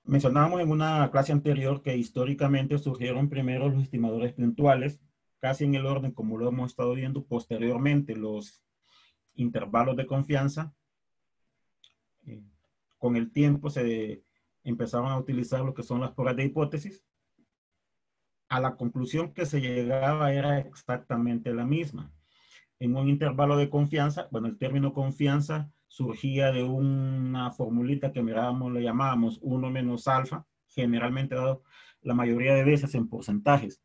Mencionábamos en una clase anterior que históricamente surgieron primero los estimadores puntuales, casi en el orden como lo hemos estado viendo, posteriormente los intervalos de confianza. Con el tiempo se empezaron a utilizar lo que son las pruebas de hipótesis. A la conclusión que se llegaba era exactamente la misma. En un intervalo de confianza, bueno, el término confianza surgía de una formulita que mirábamos, le llamábamos 1 menos alfa, generalmente dado la mayoría de veces en porcentajes.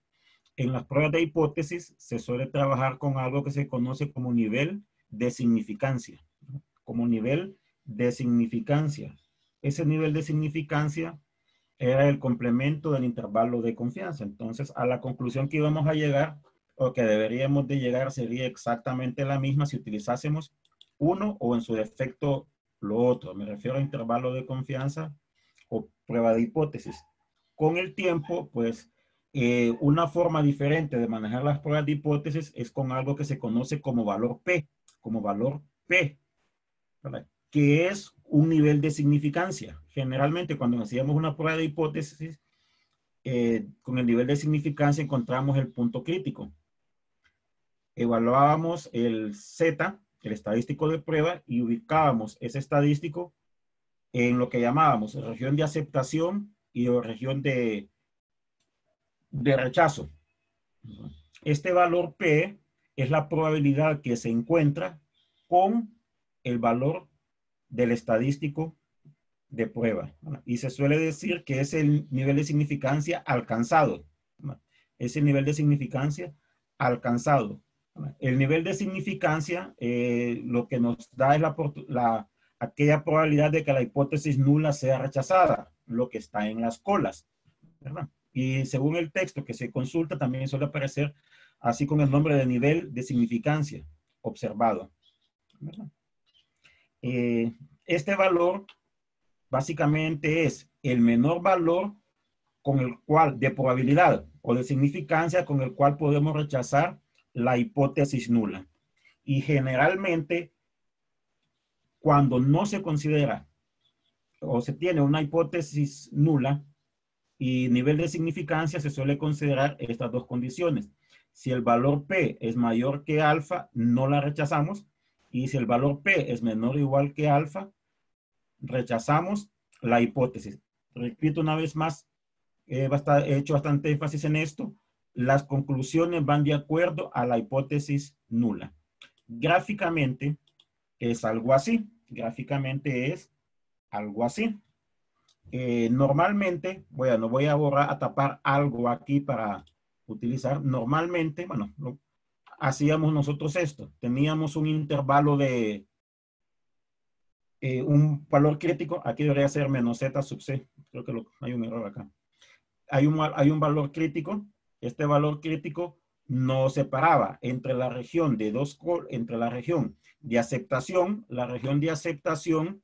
En las pruebas de hipótesis se suele trabajar con algo que se conoce como nivel de significancia. Como nivel de significancia. Ese nivel de significancia era el complemento del intervalo de confianza. Entonces, a la conclusión que íbamos a llegar, o que deberíamos de llegar, sería exactamente la misma si utilizásemos uno o en su defecto lo otro. Me refiero a intervalo de confianza o prueba de hipótesis. Con el tiempo, pues, una forma diferente de manejar las pruebas de hipótesis es con algo que se conoce como valor P, ¿verdad? Que es un nivel de significancia. Generalmente, cuando hacíamos una prueba de hipótesis, con el nivel de significancia encontramos el punto crítico. Evaluábamos el Z, el estadístico de prueba, y ubicábamos ese estadístico en lo que llamábamos región de aceptación y región de rechazo. Este valor P es la probabilidad que se encuentra con el valor del estadístico de prueba. Y se suele decir que es el nivel de significancia alcanzado. Es el nivel de significancia alcanzado. El nivel de significancia lo que nos da es aquella probabilidad de que la hipótesis nula sea rechazada, lo que está en las colas, ¿verdad? Y según el texto que se consulta, también suele aparecer así con el nombre de nivel de significancia observado, ¿verdad? Este valor básicamente es el menor valor con el cual, de probabilidad o de significancia, con el cual podemos rechazar la hipótesis nula. Y generalmente, cuando no se considera o se tiene una hipótesis nula y nivel de significancia, se suele considerar estas dos condiciones. Si el valor P es mayor que alfa, no la rechazamos. Y si el valor P es menor o igual que alfa, rechazamos la hipótesis. Repito una vez más, he hecho bastante énfasis en esto. Las conclusiones van de acuerdo a la hipótesis nula. Gráficamente es algo así. Gráficamente es algo así. Normalmente, bueno, voy a tapar algo aquí para utilizar. Normalmente, bueno, hacíamos nosotros esto. Teníamos un intervalo de un valor crítico. Aquí debería ser menos z sub c. Creo que hay un error acá. Hay un valor crítico. Este valor crítico nos separaba entre la región de entre la región de aceptación. La región de aceptación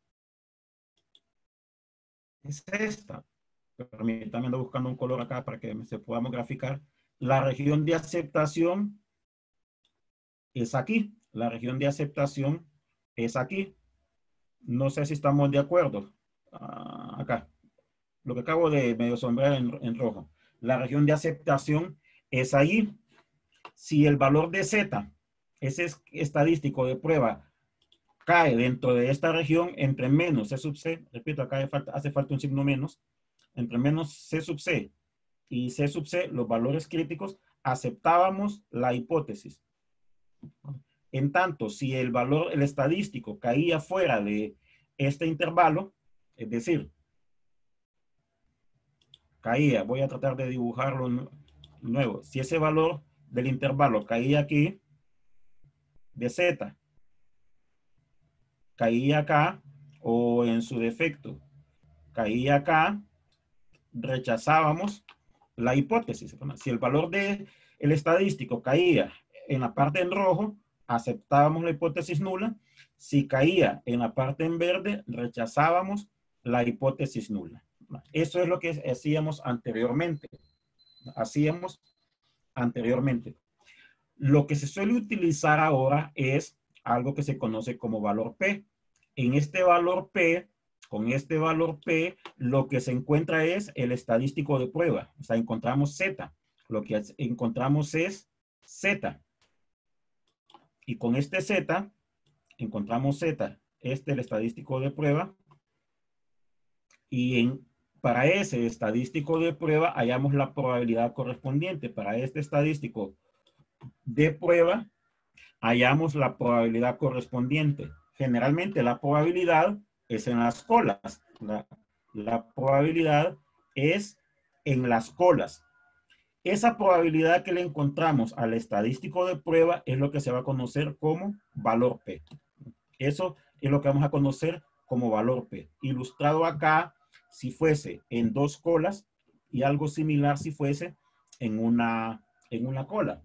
es esta. Permítanme, ando buscando un color acá para que se podamos graficar. La región de aceptación es aquí. La región de aceptación es aquí. No sé si estamos de acuerdo. Acá. Lo que acabo de medio sombrear en rojo. La región de aceptación es ahí. Si el valor de Z, ese estadístico de prueba, cae dentro de esta región, entre menos C sub C, repito, acá hace falta un signo menos, entre menos C sub C y C sub C, los valores críticos, aceptábamos la hipótesis. En tanto, si el valor, el estadístico, caía fuera de este intervalo, es decir, caía, voy a tratar de dibujarlo nuevo, si ese valor del intervalo caía aquí, de Z, caía acá, o en su defecto, caía acá, rechazábamos la hipótesis. Si el valor del estadístico caía en la parte en rojo, aceptábamos la hipótesis nula. Si caía en la parte en verde, rechazábamos la hipótesis nula. Eso es lo que hacíamos anteriormente. Lo que se suele utilizar ahora es algo que se conoce como valor P. En este valor P Con este valor P, lo que se encuentra es el estadístico de prueba. O sea, encontramos Z. Lo que encontramos es Z. Y con este Z, encontramos Z. Este es el estadístico de prueba. Y para ese estadístico de prueba, hallamos la probabilidad correspondiente. Para este estadístico de prueba, hallamos la probabilidad correspondiente. Generalmente la probabilidad es en las colas. La probabilidad es en las colas. Esa probabilidad que le encontramos al estadístico de prueba es lo que se va a conocer como valor P. Eso es lo que vamos a conocer como valor P. Ilustrado acá, si fuese en dos colas, y algo similar si fuese en una cola.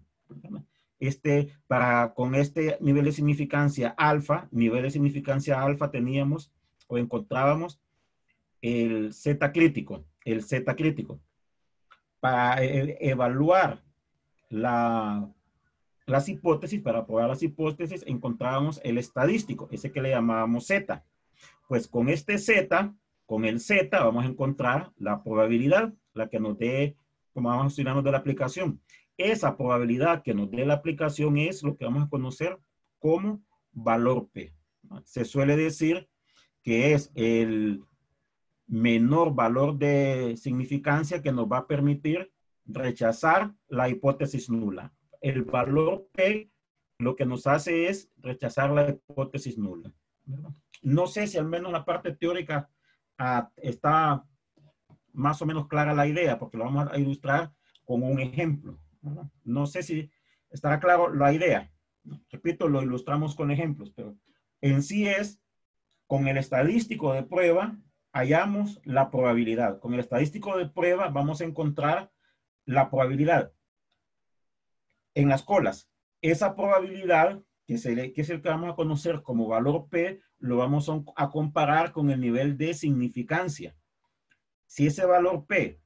Con este nivel de significancia alfa, teníamos o encontrábamos el Z crítico, Para evaluar las hipótesis, para probar las hipótesis, encontrábamos el estadístico, ese que le llamábamos Z. Pues con este Z, con el Z, vamos a encontrar la probabilidad, la que nos dé, como vamos a estudiarnos de la aplicación. Esa probabilidad que nos dé la aplicación es lo que vamos a conocer como valor P. Se suele decir que es el menor valor de significancia que nos va a permitir rechazar la hipótesis nula. El valor P lo que nos hace es rechazar la hipótesis nula. No sé si al menos la parte teórica está más o menos clara la idea, porque lo vamos a ilustrar con un ejemplo. No sé si estará claro la idea. Repito, lo ilustramos con ejemplos, pero en sí es con el estadístico de prueba hallamos la probabilidad. Con el estadístico de prueba vamos a encontrar la probabilidad en las colas. Esa probabilidad, que es el que vamos a conocer como valor P, lo vamos a comparar con el nivel de significancia. Si ese valor P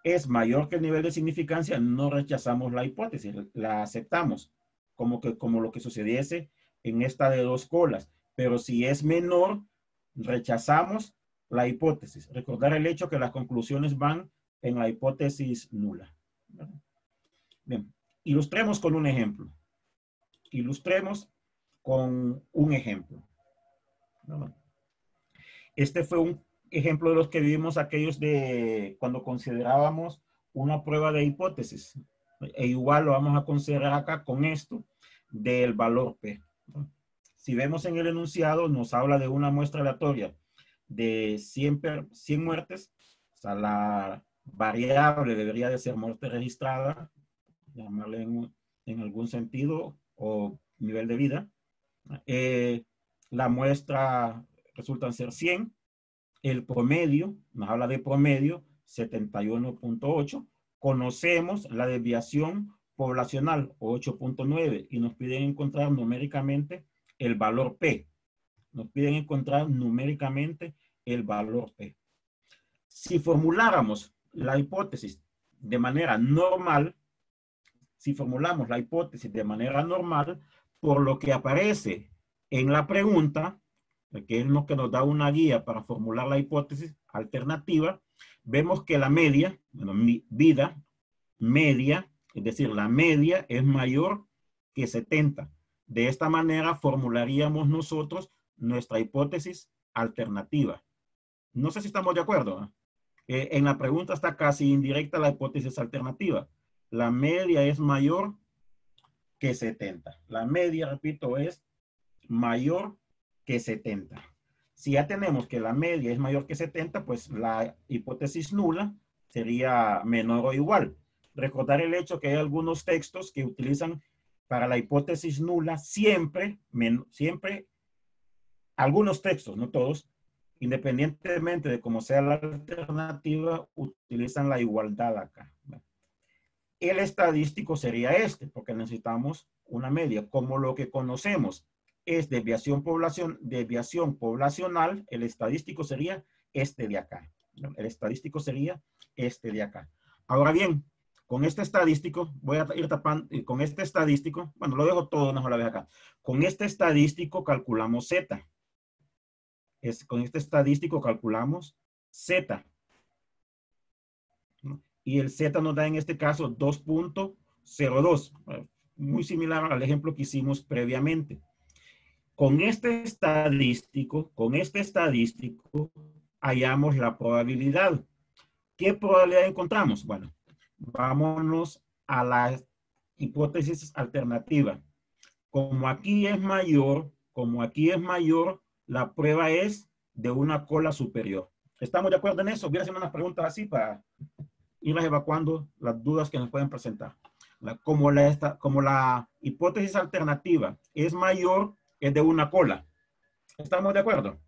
es mayor que el nivel de significancia, no rechazamos la hipótesis, la aceptamos, como lo que sucediese en esta de dos colas. Pero si es menor, rechazamos la hipótesis. Recordar el hecho que las conclusiones van en la hipótesis nula. Bien, ilustremos con un ejemplo. Este fue un ejemplo de los que vivimos aquellos de cuando considerábamos una prueba de hipótesis. E igual lo vamos a considerar acá con esto del valor P. Si vemos en el enunciado, nos habla de una muestra aleatoria de 100 muertes. O sea, la variable debería de ser muerte registrada, llamarle en algún sentido, o nivel de vida. La muestra resultan ser 100. El promedio, nos habla de promedio, 71.8. Conocemos la desviación poblacional, 8.9, y nos piden encontrar numéricamente el valor P. Nos piden encontrar numéricamente el valor P. Si formuláramos la hipótesis de manera normal, por lo que aparece en la pregunta, que es lo que nos da una guía para formular la hipótesis alternativa, vemos que la media, media, es decir, la media es mayor que 70. De esta manera formularíamos nosotros nuestra hipótesis alternativa. No sé si estamos de acuerdo. En la pregunta está casi indirecta la hipótesis alternativa. La media es mayor que 70. La media, repito, es mayor que 70. Si ya tenemos que la media es mayor que 70, pues la hipótesis nula sería menor o igual. Recordar el hecho que hay algunos textos que utilizan para la hipótesis nula siempre, algunos textos, no todos, independientemente de cómo sea la alternativa, utilizan la igualdad acá. El estadístico sería este, porque necesitamos una media. Como lo que conocemos es desviación poblacional, el estadístico sería este de acá. El estadístico sería este de acá. Ahora bien, con este estadístico, voy a ir tapando, con este estadístico, bueno, lo dejo todo, no la vez acá. Con este estadístico calculamos Z. Con este estadístico calculamos Z, ¿no? Y el Z nos da en este caso 2.02, muy similar al ejemplo que hicimos previamente. Con este estadístico, hallamos la probabilidad. ¿Qué probabilidad encontramos? Bueno, vámonos a la hipótesis alternativa. Como aquí es mayor, la prueba es de una cola superior. ¿Estamos de acuerdo en eso? Voy a hacer unas preguntas así para irlas evacuando las dudas que nos pueden presentar. Como la hipótesis alternativa es mayor, es de una cola. ¿Estamos de acuerdo?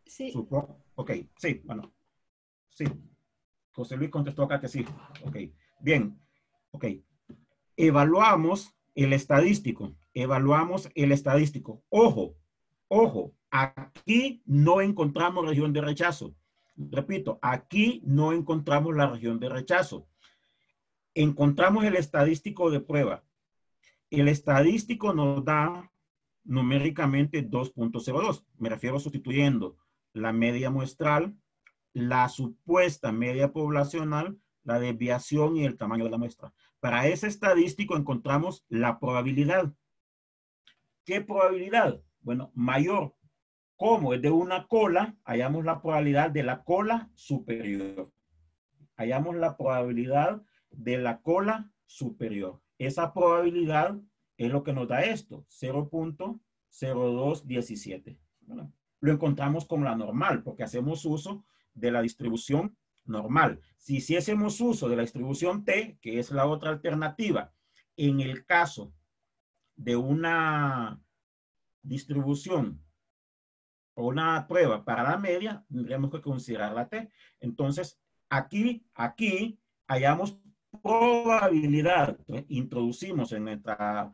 Sí. Supongo. Ok, sí, bueno. Sí. José Luis contestó acá que sí. Ok, bien. Ok. Evaluamos el estadístico. Ojo, ojo, aquí no encontramos región de rechazo. Repito, aquí no encontramos la región de rechazo. Encontramos el estadístico de prueba. El estadístico nos da numéricamente 2.02. Me refiero sustituyendo la media muestral, la supuesta media poblacional, la desviación y el tamaño de la muestra. Para ese estadístico encontramos la probabilidad. ¿Qué probabilidad? Bueno, mayor. Como es de una cola, hallamos la probabilidad de la cola superior. Hallamos la probabilidad de la cola superior. Esa probabilidad es lo que nos da esto, 0.0217. Bueno, lo encontramos como la normal, porque hacemos uso de la distribución normal. Si hiciésemos uso de la distribución T, que es la otra alternativa, en el caso de una distribución o una prueba para la media, tendríamos que considerar la T. Entonces, aquí hallamos probabilidad. Entonces, introducimos en nuestra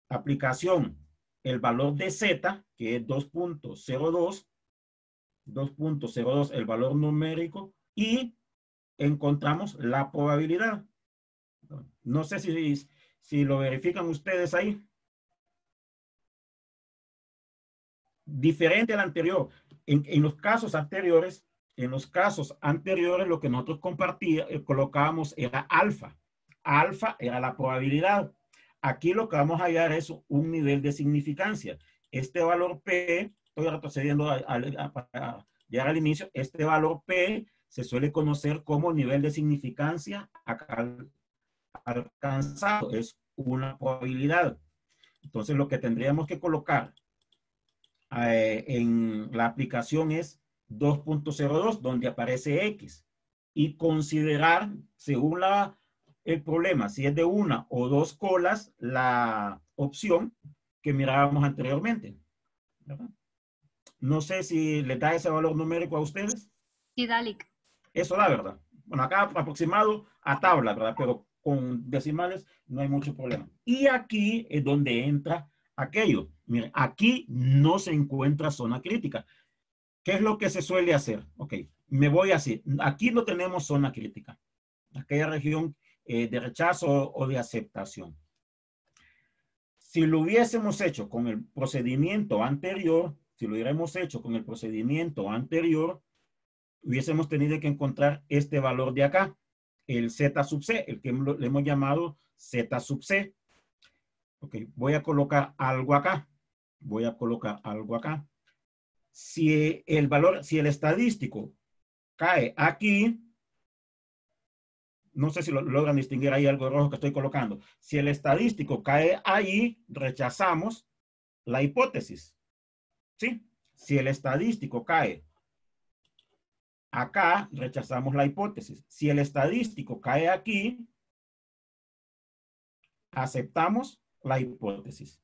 aplicación el valor de Z, que es 2.02, el valor numérico, y encontramos la probabilidad. No sé si lo verifican ustedes ahí. Diferente al anterior. En los casos anteriores, lo que nosotros colocábamos era alfa. Alfa era la probabilidad. Aquí lo que vamos a hallar es un nivel de significancia. Este valor P, estoy retrocediendo para llegar al inicio, este valor P se suele conocer como nivel de significancia alcanzado. Es una probabilidad. Entonces lo que tendríamos que colocar en la aplicación es 2.02, donde aparece X, y considerar, según el problema, si es de una o dos colas, la opción que mirábamos anteriormente, ¿verdad? No sé si le da ese valor numérico a ustedes. Sí, Dalic. Eso da, ¿verdad? Bueno, acá aproximado a tabla, ¿verdad? Pero con decimales no hay mucho problema. Y aquí es donde entra aquello. Miren, aquí no se encuentra zona crítica. ¿Qué es lo que se suele hacer? Ok, me voy así. Aquí no tenemos zona crítica. Aquella región de rechazo o de aceptación. Si lo hubiésemos hecho con el procedimiento anterior, hubiésemos tenido que encontrar este valor de acá, el Z sub C, el que le hemos llamado Z sub C. Ok, voy a colocar algo acá. Si el estadístico cae aquí, no sé si logran distinguir ahí algo rojo que estoy colocando. Si el estadístico cae ahí, rechazamos la hipótesis. ¿Sí? Si el estadístico cae acá, rechazamos la hipótesis. Si el estadístico cae aquí, aceptamos la hipótesis.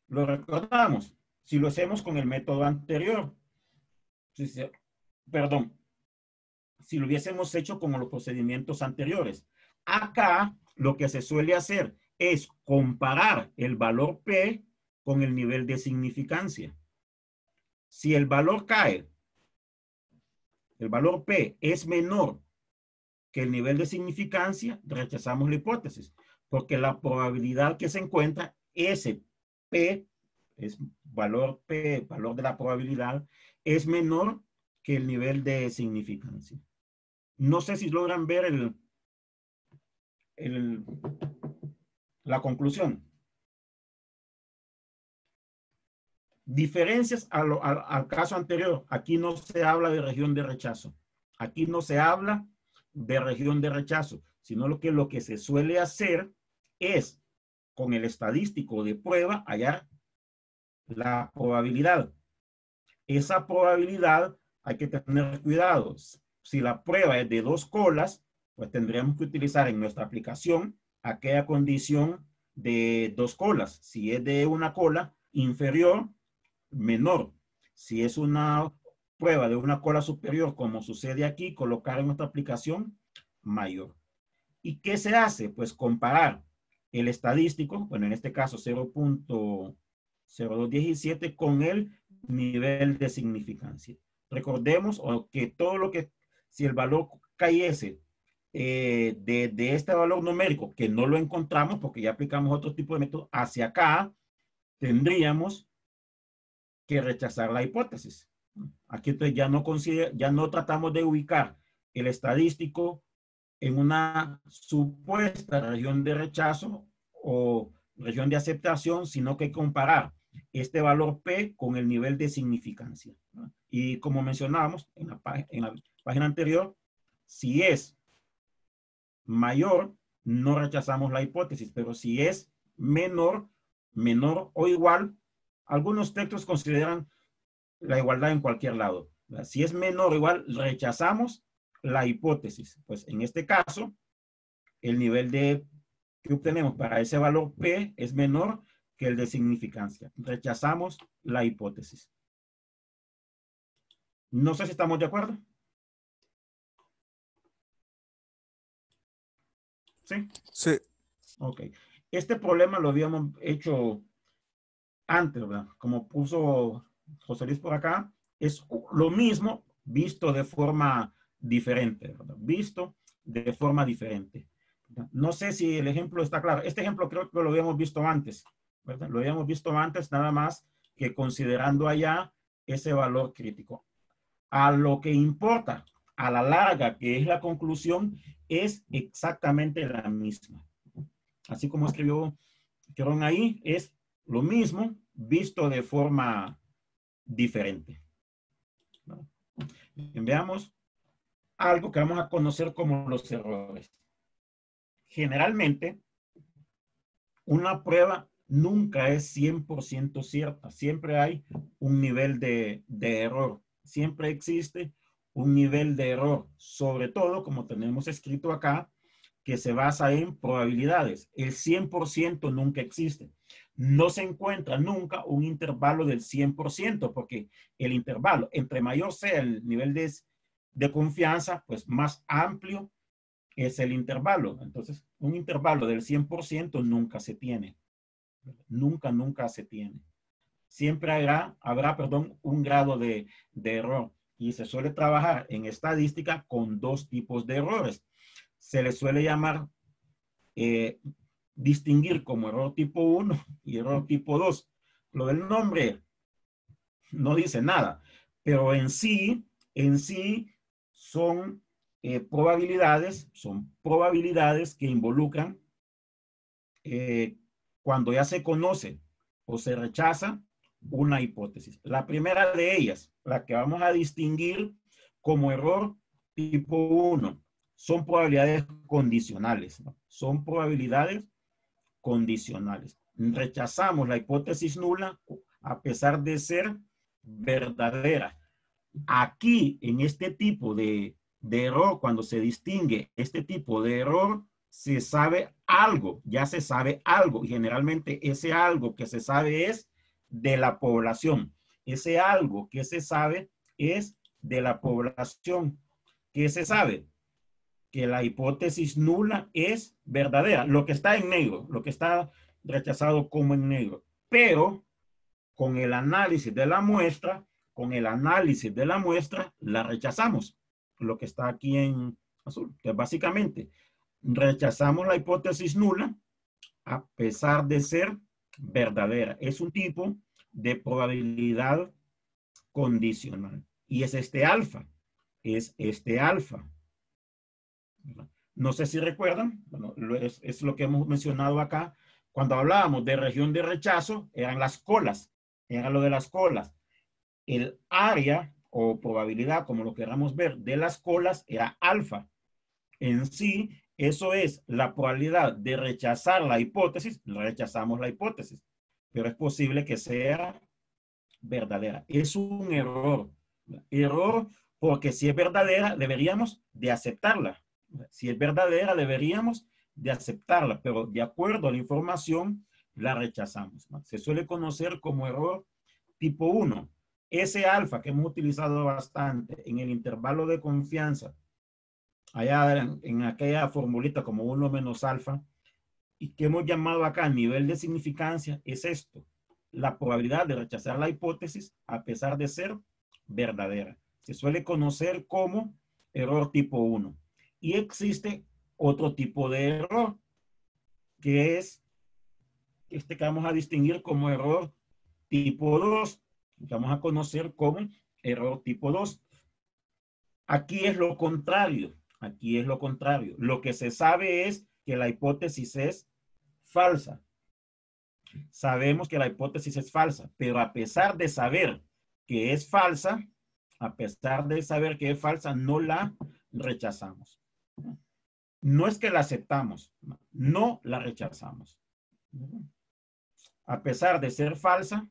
Lo recordamos. Si lo hacemos con el método anterior, perdón, si lo hubiésemos hecho con los procedimientos anteriores. Acá lo que se suele hacer es comparar el valor P con el nivel de significancia. Si el valor cae, el valor P es menor que el nivel de significancia, rechazamos la hipótesis, porque la probabilidad que se encuentra, ese P es valor P, valor de la probabilidad, es menor que el nivel de significancia. No sé si logran ver la conclusión. Diferencias al caso anterior. Aquí no se habla de región de rechazo. Aquí no se habla de región de rechazo, sino lo que se suele hacer es, con el estadístico de prueba, hallar la probabilidad. Esa probabilidad hay que tener cuidado. Si la prueba es de 2 colas, pues tendríamos que utilizar en nuestra aplicación aquella condición de 2 colas. Si es de una cola inferior, menor. Si es una prueba de una cola superior, como sucede aquí, colocar en nuestra aplicación mayor. ¿Y qué se hace? Pues comparar el estadístico, bueno, en este caso 0.0217 con el nivel de significancia. Recordemos que todo lo que, si el valor cayese de este valor numérico, que no lo encontramos porque ya aplicamos otro tipo de método, hacia acá tendríamos que rechazar la hipótesis. Aquí entonces ya no tratamos de ubicar el estadístico en una supuesta región de rechazo o región de aceptación, sino que comparar este valor P con el nivel de significancia. Y como mencionábamos en la página anterior, si es mayor, no rechazamos la hipótesis, pero si es menor o igual, algunos textos consideran la igualdad en cualquier lado. Si es menor o igual, rechazamos la hipótesis. Pues en este caso, el nivel que obtenemos para ese valor P es menor que el de significancia. Rechazamos la hipótesis. No sé si estamos de acuerdo. ¿Sí? Sí. Ok. Este problema lo habíamos hecho antes, ¿verdad? Como puso José Luis por acá, es lo mismo visto de forma diferente, ¿verdad? Visto de forma diferente. No sé si el ejemplo está claro. Este ejemplo creo que lo habíamos visto antes, ¿verdad? Lo habíamos visto antes, nada más que considerando allá ese valor crítico. A lo que importa, a la larga, que es la conclusión, es exactamente la misma. Así como escribió Querón ahí, es lo mismo visto de forma diferente. Veamos algo que vamos a conocer como los errores. Generalmente, una prueba nunca es 100% cierta. Siempre hay un nivel de error. Siempre existe un nivel de error. Sobre todo, como tenemos escrito acá, que se basa en probabilidades. El 100% nunca existe. No se encuentra nunca un intervalo del 100%, porque el intervalo, entre mayor sea el nivel de confianza, pues más amplio es el intervalo. Entonces, un intervalo del 100% nunca se tiene. Nunca se tiene. Siempre habrá un grado de error. Y se suele trabajar en estadística con 2 tipos de errores. Se le suele llamar, distinguir como error tipo 1 y error tipo 2. Lo del nombre no dice nada, pero en sí son probabilidades que involucran cuando ya se conoce o se rechaza una hipótesis. La primera de ellas, la que vamos a distinguir como error tipo 1, son probabilidades condicionales, ¿no? Son probabilidades condicionales. Rechazamos la hipótesis nula a pesar de ser verdadera. Aquí, en este tipo de error, cuando se distingue este tipo de error, se sabe algo, ya se sabe algo. Y generalmente ese algo que se sabe es de la población. Ese algo que se sabe es de la población. ¿Qué se sabe? Que la hipótesis nula es verdadera. Lo que está en negro, lo que está rechazado como en negro. Pero con el análisis de la muestra, la rechazamos. Lo que está aquí en azul. Entonces, básicamente, rechazamos la hipótesis nula a pesar de ser verdadera. Es un tipo de probabilidad condicional. Y es este alfa. Es este alfa. No sé si recuerdan, bueno, es lo que hemos mencionado acá. Cuando hablábamos de región de rechazo, eran las colas, era lo de las colas. El área o probabilidad, como lo queramos ver, de las colas era alfa. En sí, eso es la probabilidad de rechazar la hipótesis, rechazamos la hipótesis, pero es posible que sea verdadera. Es un error. Error porque si es verdadera, deberíamos de aceptarla. Si es verdadera, deberíamos de aceptarla, pero de acuerdo a la información, la rechazamos. Se suele conocer como error tipo 1. Ese alfa que hemos utilizado bastante en el intervalo de confianza, allá en aquella formulita como 1 menos alfa, y que hemos llamado acá nivel de significancia, es esto: la probabilidad de rechazar la hipótesis a pesar de ser verdadera. Se suele conocer como error tipo 1. Y existe otro tipo de error, que es este que vamos a distinguir como error tipo 2, que vamos a conocer como error tipo 2. Aquí es lo contrario. Aquí es lo contrario. Lo que se sabe es que la hipótesis es falsa. Sabemos que la hipótesis es falsa, pero a pesar de saber que es falsa, no la rechazamos. No es que la aceptamos, no la rechazamos. A pesar de ser falsa,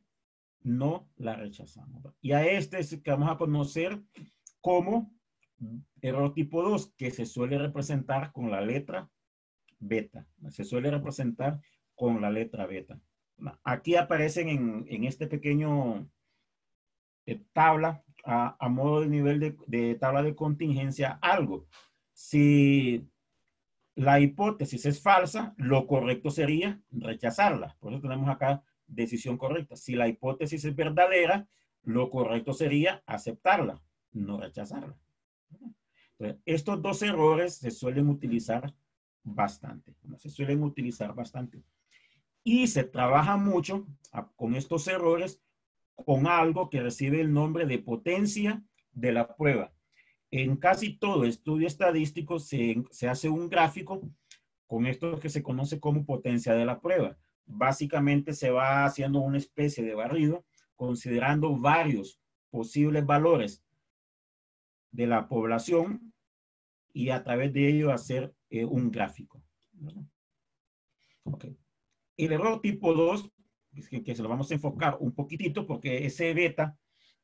no la rechazamos. Y a este es el que vamos a conocer como error tipo 2, que se suele representar con la letra beta. Se suele representar con la letra beta. Aquí aparecen en este pequeño tabla, a modo de nivel de tabla de contingencia, algo. Si la hipótesis es falsa, lo correcto sería rechazarla. Por eso tenemos acá decisión correcta. Si la hipótesis es verdadera, lo correcto sería aceptarla, no rechazarla. Entonces, estos dos errores se suelen utilizar bastante. Se suelen utilizar bastante. Y se trabaja mucho con estos errores con algo que recibe el nombre de potencia de la prueba. En casi todo estudio estadístico se hace un gráfico con esto que se conoce como potencia de la prueba. Básicamente se va haciendo una especie de barrido considerando varios posibles valores de la población y a través de ello hacer un gráfico. Okay. El error tipo 2, que se lo vamos a enfocar un poquitito porque ese beta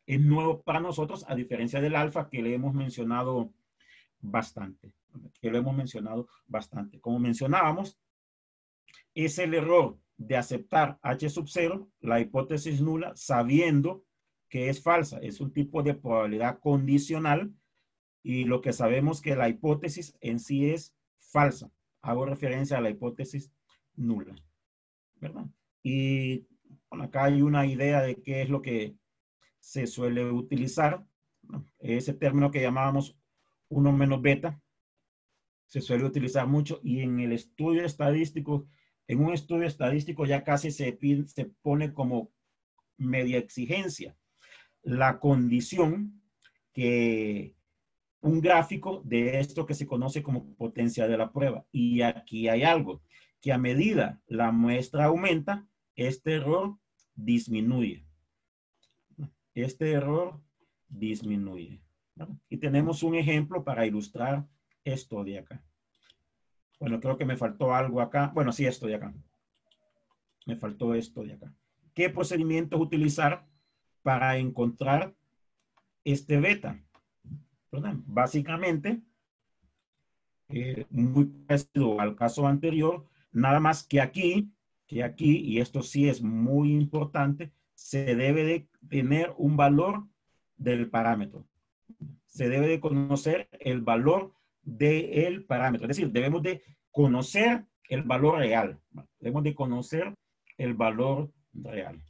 es nuevo para nosotros, a diferencia del alfa que le hemos mencionado bastante. Como mencionábamos, es el error de aceptar H sub 0, la hipótesis nula, sabiendo que es falsa. Es un tipo de probabilidad condicional y lo que sabemos que la hipótesis en sí es falsa. Hago referencia a la hipótesis nula, ¿verdad? Y bueno, acá hay una idea de qué es lo que se suele utilizar, ¿no? Ese término que llamábamos 1 menos beta se suele utilizar mucho y en el estudio estadístico, en un estudio estadístico ya casi se pone como media exigencia la condición que un gráfico de esto que se conoce como potencia de la prueba. Y aquí hay algo, que a medida la muestra aumenta, este error disminuye. Este error disminuye. Y tenemos un ejemplo para ilustrar esto de acá. Bueno, creo que me faltó algo acá. Bueno, sí, esto de acá. Me faltó esto de acá. ¿Qué procedimientos utilizar para encontrar este beta? ¿Verdad? Básicamente, muy parecido al caso anterior, nada más que aquí, y esto sí es muy importante, se debe de tener un valor del parámetro. Se debe de conocer el valor del parámetro. Es decir, debemos de conocer el valor real. Debemos de conocer el valor real.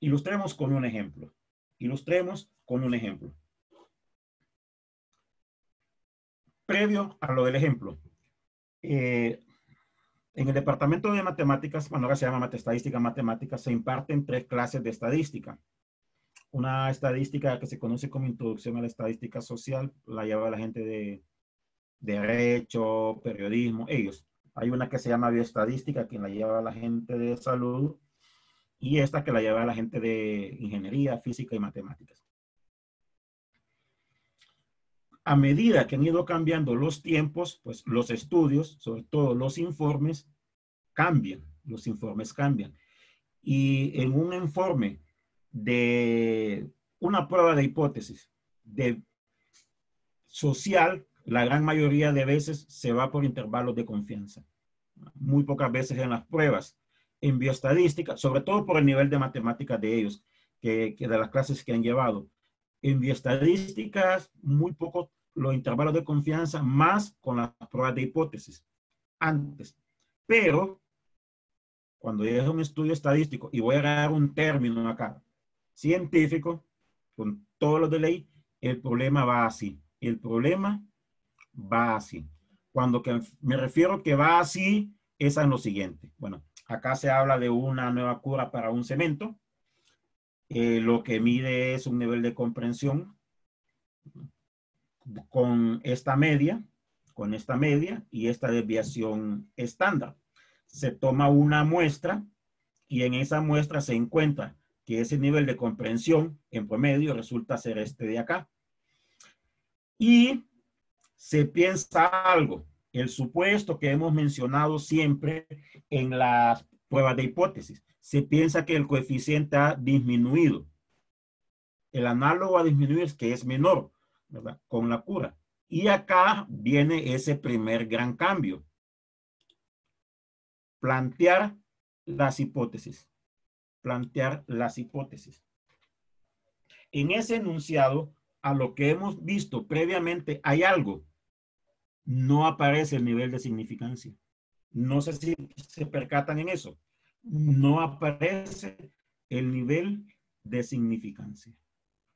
Ilustremos con un ejemplo. Ilustremos con un ejemplo. Previo a lo del ejemplo, En el departamento de matemáticas, bueno, ahora se llama estadística matemática, se imparten 3 clases de estadística. Una estadística que se conoce como introducción a la estadística social, la lleva la gente de derecho, periodismo, ellos. Hay una que se llama bioestadística, que la lleva la gente de salud, y esta que la lleva la gente de ingeniería, física y matemáticas. A medida que han ido cambiando los tiempos, pues los estudios, sobre todo los informes, cambian. Los informes cambian. Y en un informe de una prueba de hipótesis de social, la gran mayoría de veces se va por intervalos de confianza. Muy pocas veces en las pruebas. En bioestadística, sobre todo por el nivel de matemáticas de ellos, que de las clases que han llevado. En bioestadísticas, muy poco los intervalos de confianza, más con las pruebas de hipótesis, antes. Pero, cuando es un estudio estadístico, y voy a agarrar un término acá, científico, con todos los de ley, el problema va así. El problema va así. Cuando que me refiero que va así, es en lo siguiente. Bueno, acá se habla de una nueva cura para un cemento. Lo que mide es un nivel de comprensión con esta media y esta desviación estándar. Se toma una muestra y en esa muestra se encuentra que ese nivel de comprensión en promedio resulta ser este de acá. Y se piensa algo, el supuesto que hemos mencionado siempre en las pruebas de hipótesis. Se piensa que el coeficiente ha disminuido. El análogo a disminuir es que es menor, ¿verdad? Con la cura. Y acá viene ese primer gran cambio. Plantear las hipótesis. Plantear las hipótesis. En ese enunciado, a lo que hemos visto previamente, hay algo. No aparece el nivel de significancia. No sé si se percatan en eso. No aparece el nivel de significancia.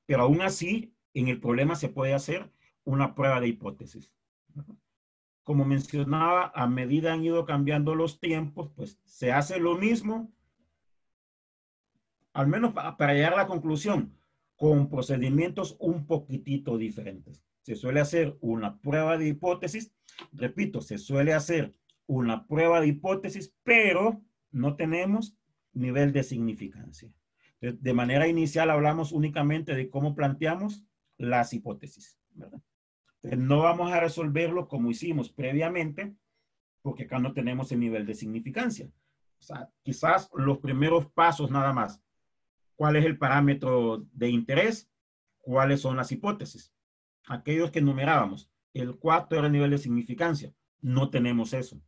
Pero aún así, en el problema se puede hacer una prueba de hipótesis. Como mencionaba, a medida han ido cambiando los tiempos, pues se hace lo mismo, al menos para llegar a la conclusión, con procedimientos un poquitito diferentes. Se suele hacer una prueba de hipótesis, repito, se suele hacer una prueba de hipótesis, pero no tenemos nivel de significancia. De manera inicial hablamos únicamente de cómo planteamos las hipótesis, ¿verdad? No vamos a resolverlo como hicimos previamente, porque acá no tenemos el nivel de significancia. O sea, quizás los primeros pasos nada más. ¿Cuál es el parámetro de interés? ¿Cuáles son las hipótesis? Aquellos que enumerábamos. El cuarto era el nivel de significancia. No tenemos eso.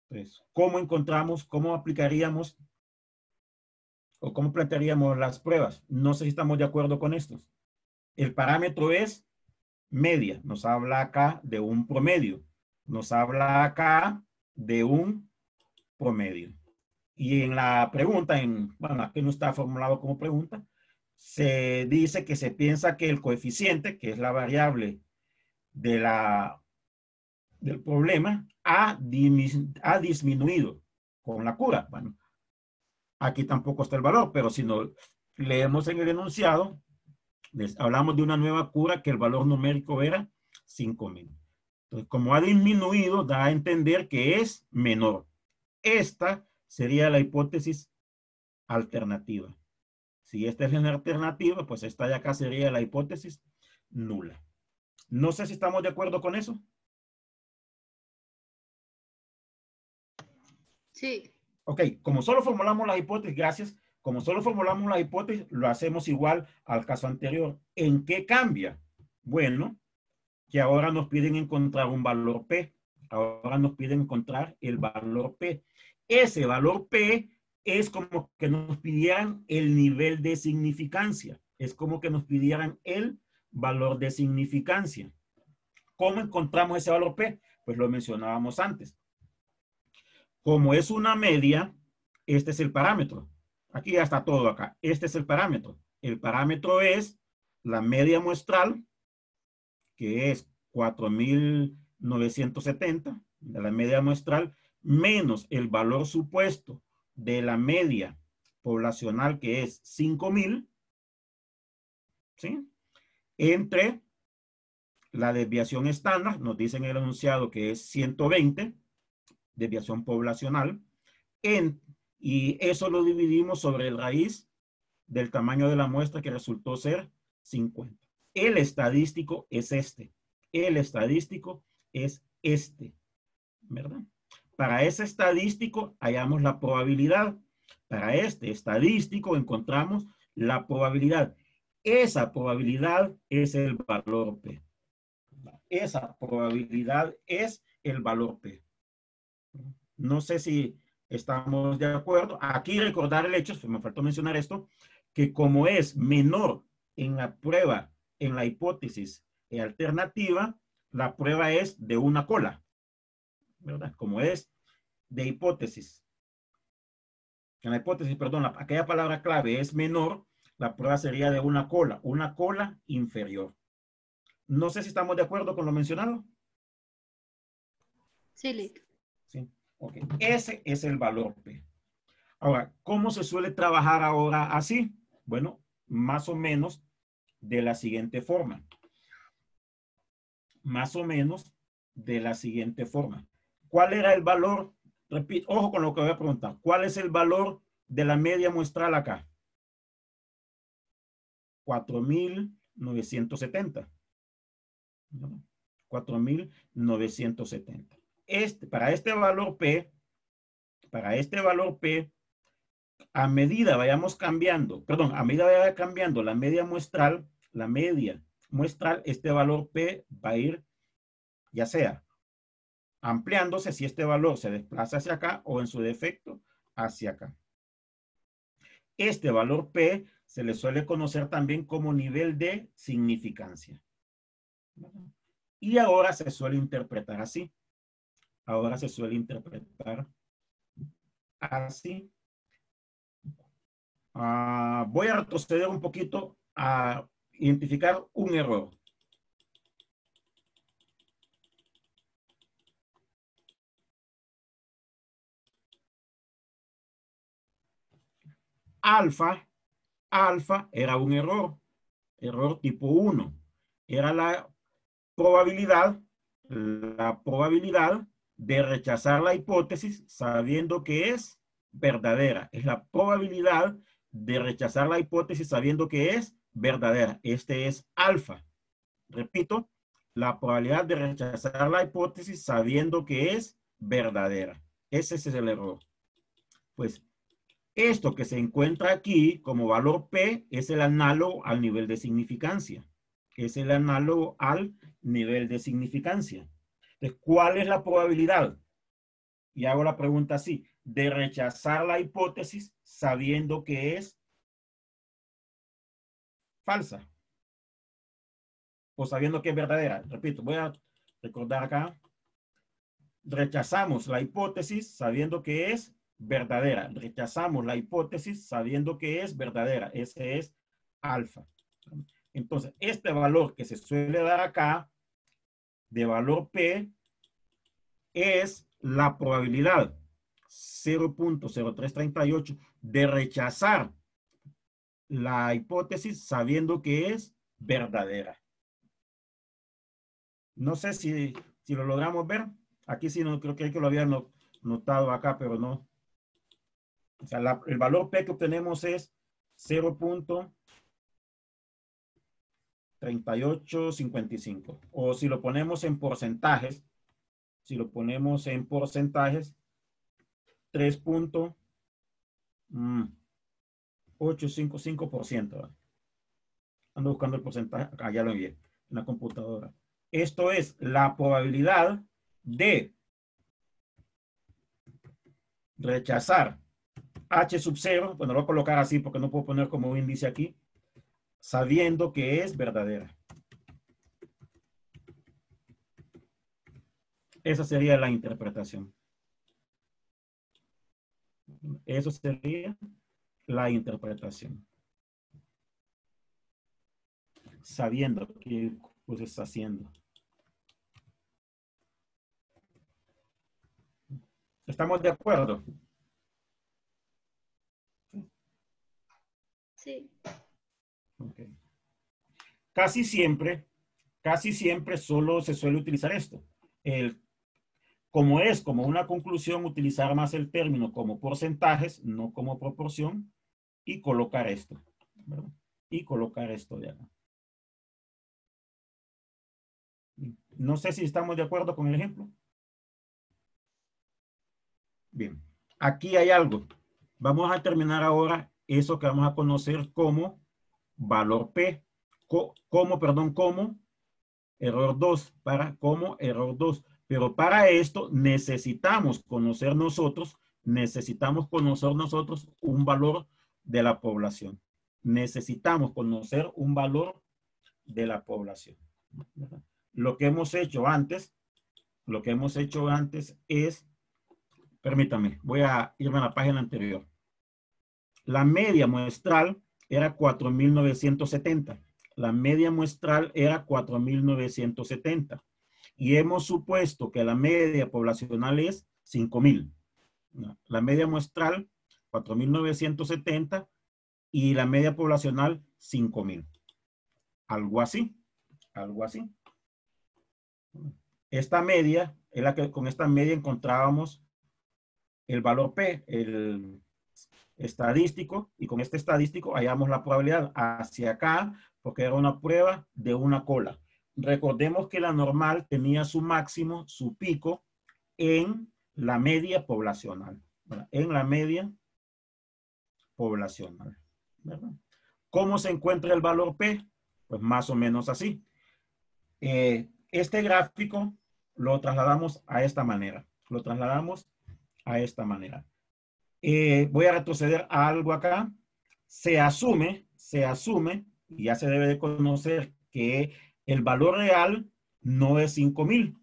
Entonces, ¿cómo encontramos, cómo aplicaríamos o cómo plantearíamos las pruebas? No sé si estamos de acuerdo con esto. El parámetro es media. Nos habla acá de un promedio. Nos habla acá de un promedio. Y en la pregunta, bueno, aquí no está formulado como pregunta, se dice que se piensa que el coeficiente, que es la variable del problema, ha disminuido con la cura. Bueno, aquí tampoco está el valor, pero si no leemos en el enunciado, hablamos de una nueva cura que el valor numérico era 5,000. Entonces, como ha disminuido, da a entender que es menor. Esta sería la hipótesis alternativa. Si esta es la alternativa, pues esta de acá sería la hipótesis nula. No sé si estamos de acuerdo con eso. Sí. Ok, como solo formulamos las hipótesis, gracias. Como solo formulamos la hipótesis, lo hacemos igual al caso anterior. ¿En qué cambia? Bueno, que ahora nos piden encontrar un valor P. Ahora nos piden encontrar el valor P. Ese valor P es como que nos pidieran el nivel de significancia. Es como que nos pidieran el valor de significancia. ¿Cómo encontramos ese valor P? Pues lo mencionábamos antes. Como es una media, este es el parámetro. Aquí ya está todo acá. Este es el parámetro. El parámetro es la media muestral, que es 4,970, de la media muestral, menos el valor supuesto de la media poblacional, que es 5,000, ¿sí? Entre la desviación estándar, nos dicen en el enunciado que es 120, desviación poblacional, y eso lo dividimos sobre el raíz del tamaño de la muestra, que resultó ser 50. El estadístico es este. El estadístico es este, ¿verdad? Para ese estadístico hallamos la probabilidad. Para este estadístico encontramos la probabilidad. Esa probabilidad es el valor P. Esa probabilidad es el valor P. No sé si estamos de acuerdo. Aquí recordar el hecho, me faltó mencionar esto, que como es menor en la prueba, en la hipótesis alternativa, la prueba es de una cola, ¿verdad? Como es de hipótesis. En la hipótesis, perdón, aquella palabra clave es menor, la prueba sería de una cola inferior. No sé si estamos de acuerdo con lo mencionado. Sí, Lick. Sí. Ok. Ese es el valor P. Ahora, ¿cómo se suele trabajar ahora así? Bueno, más o menos de la siguiente forma. Más o menos de la siguiente forma. ¿Cuál era el valor? Repito, ojo con lo que voy a preguntar. ¿Cuál es el valor de la media muestral acá? 4,970. 4,970. Para este valor P, a medida vayamos cambiando, perdón, a medida vaya cambiando la media muestral, este valor P va a ir, ya sea ampliándose si este valor se desplaza hacia acá o en su defecto hacia acá. Este valor P se le suele conocer también como nivel de significancia. Y ahora se suele interpretar así. Ahora se suele interpretar así. Voy a retroceder un poquito a identificar un error. Alfa era un error tipo 1. Era la probabilidad de rechazar la hipótesis sabiendo que es verdadera. Es la probabilidad de rechazar la hipótesis sabiendo que es verdadera. Este es alfa. Repito, la probabilidad de rechazar la hipótesis sabiendo que es verdadera. Ese es el error. Pues esto que se encuentra aquí como valor P es el análogo al nivel de significancia. Es el análogo al nivel de significancia. Entonces, ¿cuál es la probabilidad? Y hago la pregunta así, de rechazar la hipótesis sabiendo que es falsa o sabiendo que es verdadera. Repito, voy a recordar acá. Rechazamos la hipótesis sabiendo que es verdadera. Rechazamos la hipótesis sabiendo que es verdadera. Ese es alfa. Entonces, este valor que se suele dar acá, de valor P, es la probabilidad 0.0338 de rechazar la hipótesis sabiendo que es verdadera. No sé si lo logramos ver. Aquí sí no creo que lo había notado acá, pero no. O sea, el valor P que obtenemos es 0.3855. O si lo ponemos en porcentajes, 3.855%. Ando buscando el porcentaje. Acá ya lo envié en la computadora. Esto es la probabilidad de rechazar H sub 0. Bueno, lo voy a colocar así porque no puedo poner como índice aquí. Sabiendo que es verdadera. Esa sería la interpretación. Eso sería la interpretación. Sabiendo qué pues está haciendo. ¿Estamos de acuerdo? Sí. Okay. Casi siempre solo se suele utilizar esto. Como es como una conclusión, utilizar más el término como porcentajes, no como proporción, y colocar esto, ¿verdad? Y colocar esto de acá. No sé si estamos de acuerdo con el ejemplo. Bien, aquí hay algo. Vamos a terminar ahora eso que vamos a conocer como valor P, como error 2, como error 2. Pero para esto necesitamos conocer nosotros un valor de la población. Necesitamos conocer un valor de la población. Lo que hemos hecho antes es, permítame, voy a irme a la página anterior. La media muestral era 4.970. La media muestral era 4.970. Y hemos supuesto que la media poblacional es 5.000. La media muestral, 4.970, y la media poblacional, 5.000. Algo así, algo así. Esta media es la que con esta media encontrábamos el valor P, el estadístico, y con este estadístico hallamos la probabilidad hacia acá, porque era una prueba de una cola. Recordemos que la normal tenía su máximo, su pico, en la media poblacional, ¿verdad? En la media poblacional, ¿verdad? ¿Cómo se encuentra el valor P? Pues más o menos así. Este gráfico lo trasladamos a esta manera. Lo trasladamos a esta manera. Voy a retroceder a algo acá. Se asume, y ya se debe de conocer que el valor real no es 5.000,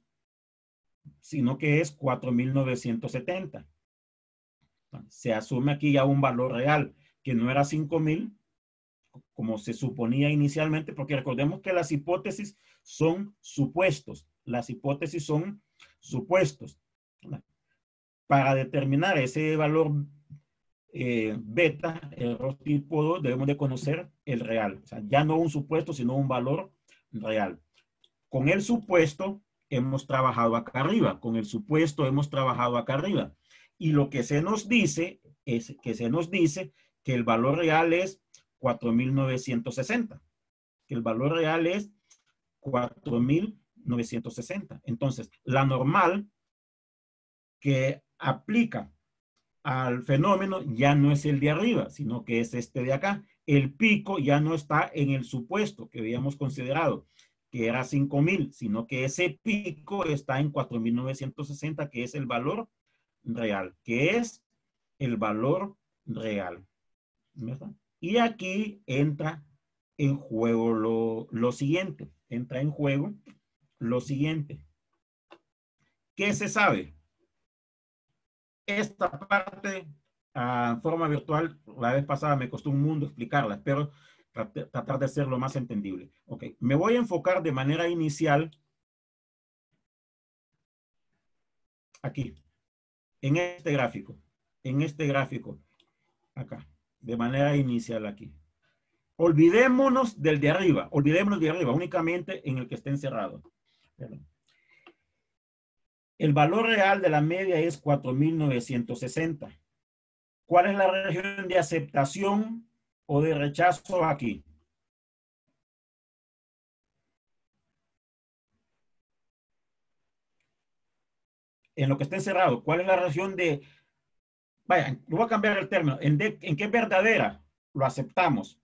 sino que es 4.970. Se asume aquí ya un valor real, que no era 5.000, como se suponía inicialmente, porque recordemos que las hipótesis son supuestos. Las hipótesis son supuestos. Para determinar ese valor beta, error tipo 2, debemos de conocer el real. O sea, ya no un supuesto, sino un valor real. Con el supuesto hemos trabajado acá arriba. Con el supuesto hemos trabajado acá arriba. Y lo que se nos dice es que el valor real es 4.960. Que el valor real es 4.960. Entonces, la normal que aplica al fenómeno ya no es el de arriba, sino que es este de acá. El pico ya no está en el supuesto que habíamos considerado, que era 5.000, sino que ese pico está en 4.960, que es el valor real, que es el valor real. ¿Verdad? Y aquí entra en juego lo siguiente. Entra en juego lo siguiente. ¿Qué se sabe? Esta parte en forma virtual, la vez pasada me costó un mundo explicarla, espero tratar de hacerlo más entendible. Ok, me voy a enfocar de manera inicial aquí, en este gráfico, acá, de manera inicial aquí. Olvidémonos del de arriba, únicamente en el que esté encerrado. El valor real de la media es 4.960. ¿Cuál es la región de aceptación o de rechazo aquí? En lo que esté encerrado, ¿cuál es la región de... Vaya, voy a cambiar el término. ¿En qué es verdadera? Lo aceptamos.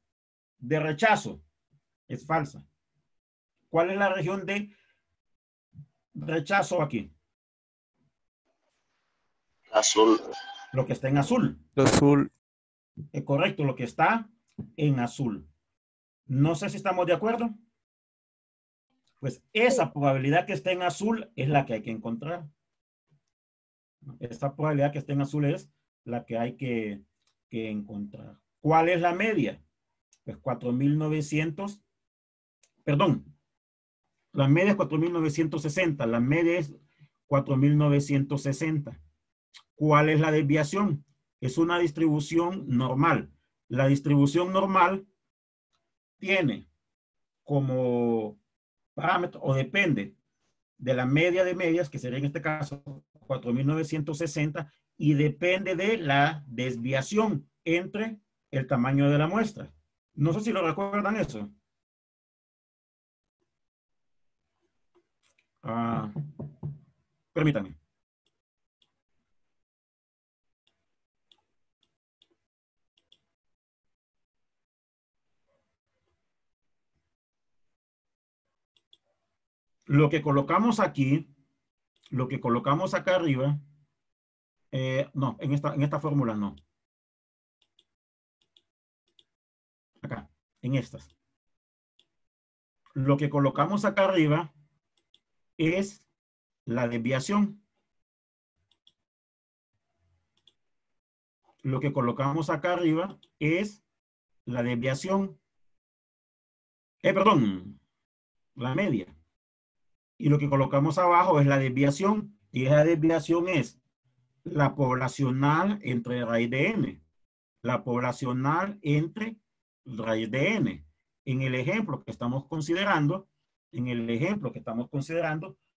De rechazo, es falsa. ¿Cuál es la región de rechazo aquí? Azul. Lo que está en azul. Azul. Correcto, lo que está en azul. No sé si estamos de acuerdo. Pues esa probabilidad que está en azul es la que hay que encontrar. Esa probabilidad que está en azul es la que hay que encontrar. ¿Cuál es la media? Pues 4.900. Perdón. La media es 4.960. La media es 4.960. ¿Cuál es la desviación? Es una distribución normal. La distribución normal tiene como parámetro o depende de la media de medias, que sería en este caso 4.960, y depende de la desviación entre el tamaño de la muestra. No sé si lo recuerdan eso. Permítanme. Lo que colocamos aquí, lo que colocamos acá arriba, no, en esta fórmula no. Acá, en estas. Lo que colocamos acá arriba es la desviación. Lo que colocamos acá arriba es la desviación. Perdón, la media. Y lo que colocamos abajo es la desviación. Y esa desviación es la poblacional entre raíz de n. La poblacional entre raíz de n. En el ejemplo que estamos considerando,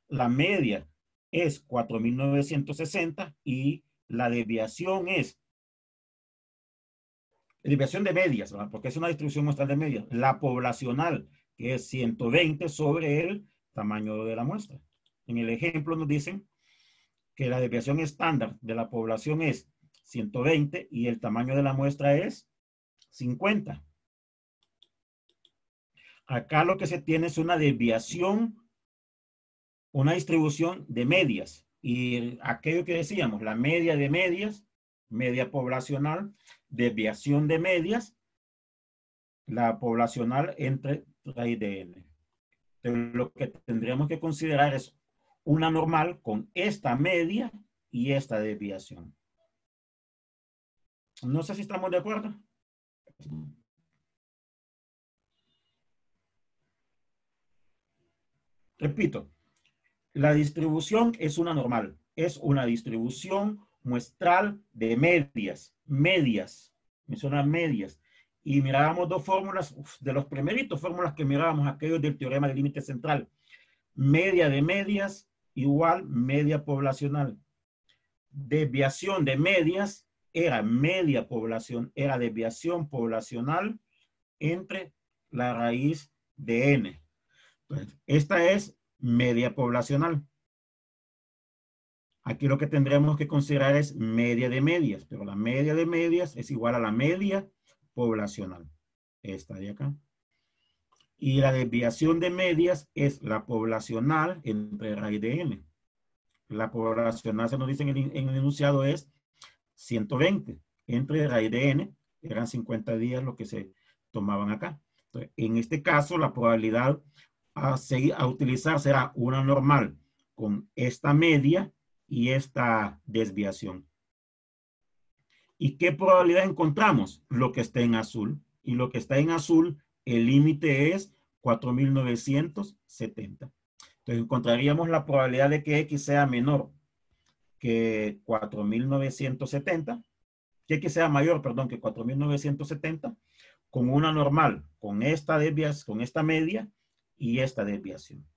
la media es 4.960 y la desviación es desviación de medias, ¿verdad? Porque es una distribución muestral de medias. La poblacional, que es 120 sobre el tamaño de la muestra. En el ejemplo nos dicen que la desviación estándar de la población es 120 y el tamaño de la muestra es 50. Acá lo que se tiene es una desviación, una distribución de medias. Y aquello que decíamos, la media de medias, media poblacional, desviación de medias, la poblacional entre raíz de n. Entonces, lo que tendríamos que considerar es una normal con esta media y esta desviación. No sé si estamos de acuerdo. Repito, la distribución es una normal, es una distribución muestral de medias, menciona medias. Y mirábamos dos fórmulas, de los primeritos fórmulas que mirábamos, aquellos del teorema del límite central. Media de medias igual media poblacional. Desviación de medias era desviación poblacional entre la raíz de n. Entonces, esta es media poblacional. Aquí lo que tendremos que considerar es media de medias, pero la media de medias es igual a la media poblacional. Esta de acá. Y la desviación de medias es la poblacional entre raíz de n. La poblacional, se nos dice en el enunciado, es 120. Entre raíz de n, eran 50 días lo que se tomaban acá. Entonces, en este caso, la probabilidad a utilizar será una normal con esta media y esta desviación. ¿Y qué probabilidad encontramos? Lo que está en azul. Y lo que está en azul, el límite es 4.970. Entonces encontraríamos la probabilidad de que X sea menor que 4.970, que X sea mayor, perdón, que 4.970, con una normal, con esta desviación, con esta media y esta desviación.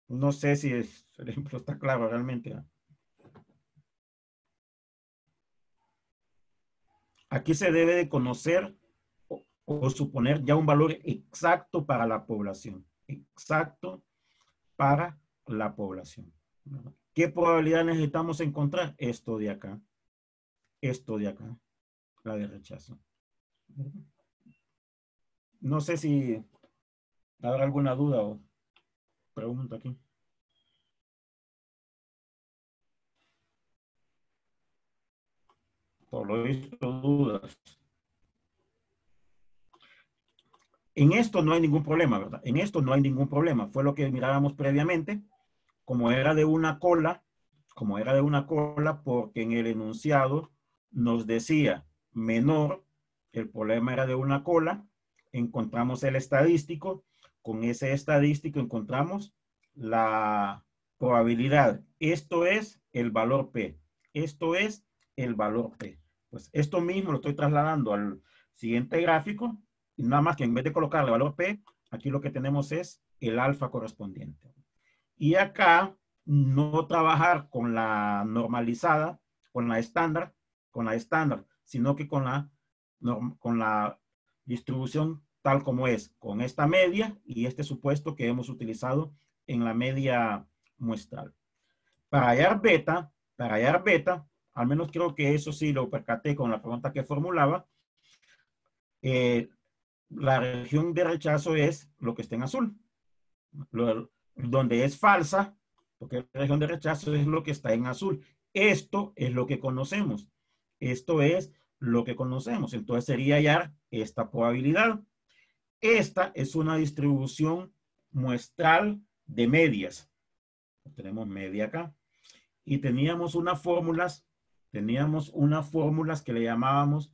No sé si el ejemplo está claro realmente, ¿eh? Aquí se debe de conocer o suponer ya un valor exacto para la población. Exacto para la población. ¿Qué probabilidad necesitamos encontrar? Esto de acá. Esto de acá. La de rechazo. No sé si habrá alguna duda o pregunta aquí. Por lo visto, dudas. En esto no hay ningún problema, ¿verdad? En esto no hay ningún problema. Fue lo que mirábamos previamente. Como era de una cola, porque en el enunciado nos decía menor, el problema era de una cola, encontramos el estadístico, con ese estadístico encontramos la probabilidad. Esto es el valor P. Esto es el valor P. Pues esto mismo lo estoy trasladando al siguiente gráfico. Y nada más que en vez de colocar el valor P, aquí lo que tenemos es el alfa correspondiente. Y acá no trabajar con la normalizada, con la estándar, sino que con la distribución tal como es, con esta media y este supuesto que hemos utilizado en la media muestral. Para hallar beta, al menos creo que eso sí lo percaté con la pregunta que formulaba, la región de rechazo es lo que está en azul. Donde es falsa, porque la región de rechazo es lo que está en azul. Esto es lo que conocemos. Esto es lo que conocemos. Entonces sería hallar esta probabilidad. Esta es una distribución muestral de medias. Tenemos media acá. Y teníamos unas fórmulas que le llamábamos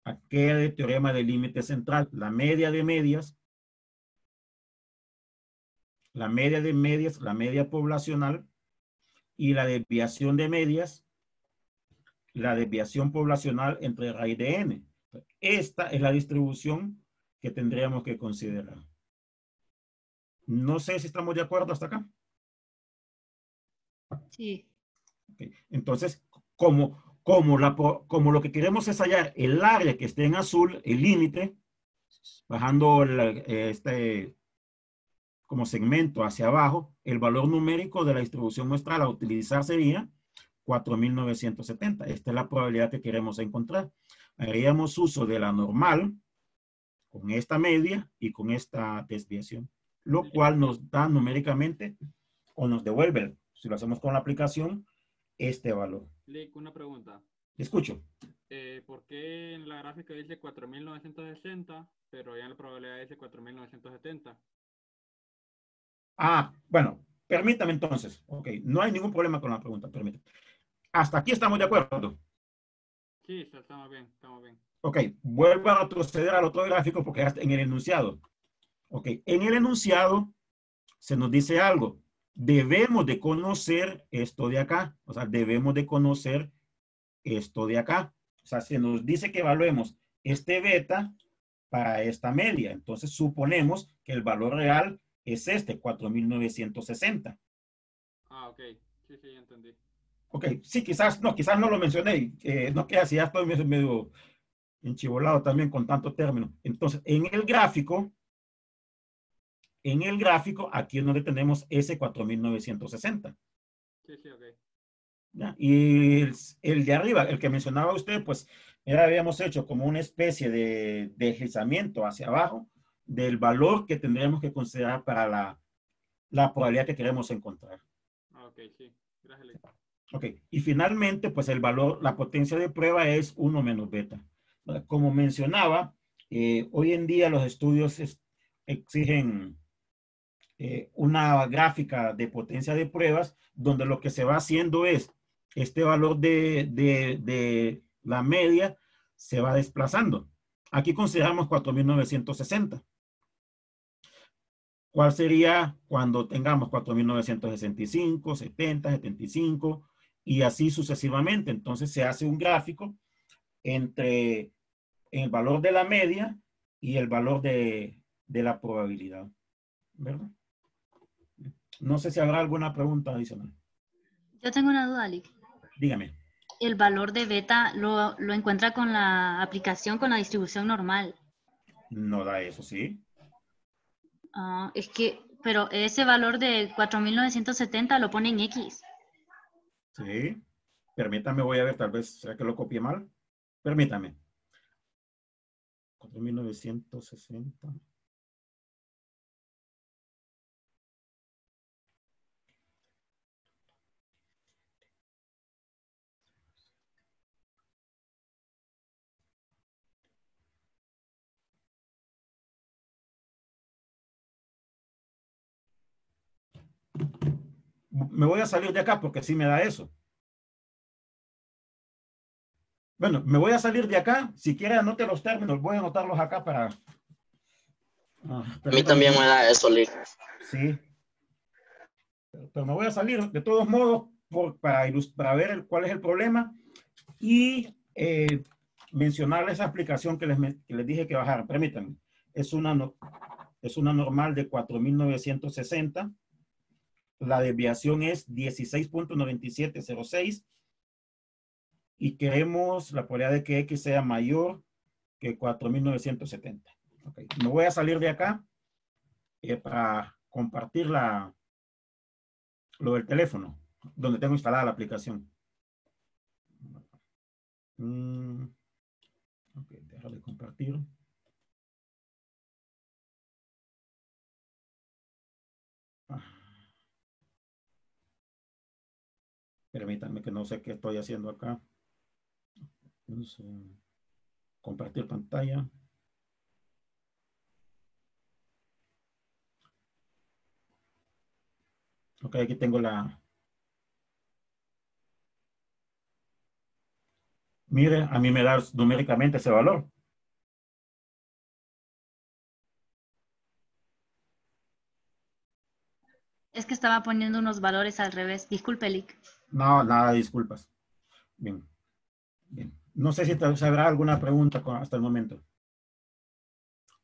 aquella de teorema del límite central. La media de medias, la media poblacional y la desviación de medias, la desviación poblacional entre raíz de n. Esta es la distribución que tendríamos que considerar. No sé si estamos de acuerdo hasta acá. Sí. Okay. Entonces, como lo que queremos es hallar el área que esté en azul, el límite, bajando como segmento hacia abajo, el valor numérico de la distribución muestral a utilizar sería 4.970. Esta es la probabilidad que queremos encontrar. Haríamos uso de la normal con esta media y con esta desviación, lo cual nos da numéricamente o nos devuelve, si lo hacemos con la aplicación, este valor. Lick, una pregunta. Escucho. ¿Por qué en la gráfica dice 4.960, pero ya en la probabilidad dice 4.970? Ah, bueno, permítame entonces. Ok, no hay ningún problema con la pregunta, permítame. Hasta aquí estamos de acuerdo. Sí, estamos bien, estamos bien. Ok, vuelvo a retroceder al otro gráfico porque en el enunciado. Ok, en el enunciado se nos dice algo. Debemos de conocer esto de acá. O sea, debemos de conocer esto de acá. O sea, se nos dice que evaluemos este beta para esta media. Entonces, suponemos que el valor real es este, 4.960. Ah, ok. Sí, sí, entendí. Ok, sí, quizás no lo mencioné. No queda así, ya estoy medio enchivolado también con tanto término. Entonces, en el gráfico, aquí es donde tenemos ese 4.960. Sí, sí, ok. ¿Ya? Y el de arriba, el que mencionaba usted, pues ya habíamos hecho como una especie de deslizamiento hacia abajo del valor que tendríamos que considerar para la probabilidad que queremos encontrar. Ah, ok, sí. Gracias, Lick. Ok, y finalmente, pues el valor, la potencia de prueba es 1 menos beta. Como mencionaba, hoy en día los estudios exigen una gráfica de potencia de pruebas donde lo que se va haciendo es este valor de la media se va desplazando. Aquí consideramos 4.960. ¿Cuál sería cuando tengamos 4.965, 70, 75 y así sucesivamente? Entonces se hace un gráfico entre el valor de la media y el valor de la probabilidad, ¿verdad? No sé si habrá alguna pregunta adicional. Yo tengo una duda, Lick. Dígame. El valor de beta lo encuentra con la aplicación, con la distribución normal. No da eso, ¿sí? Ah, es que, pero ese valor de 4.970 lo pone en X. Sí. Permítame, voy a ver, tal vez, ¿será que lo copié mal? Permítame. 4.960. Me voy a salir de acá porque sí me da eso. Bueno, me voy a salir de acá. Si quiere, anote los términos. Voy a anotarlos acá para... A mí también me da eso, Lick. Sí. Pero me voy a salir de todos modos para ver cuál es el problema y mencionarles esa aplicación que les dije que bajaran. Permítanme. Es una normal de 4.960. La desviación es 16.9706 y queremos la probabilidad de que X sea mayor que 4.970. Okay. Me voy a salir de acá para compartir lo del teléfono, donde tengo instalada la aplicación. Ok, dejar de compartir. Permítanme que no sé qué estoy haciendo acá. Entonces, compartir pantalla. Ok, aquí tengo Mire, a mí me da numéricamente ese valor. Es que estaba poniendo unos valores al revés. Disculpe, Lick. No, nada, disculpas. Bien, bien. No sé si habrá alguna pregunta hasta el momento.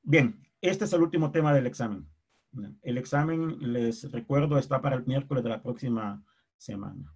Bien, este es el último tema del examen. El examen, les recuerdo, está para el miércoles de la próxima semana.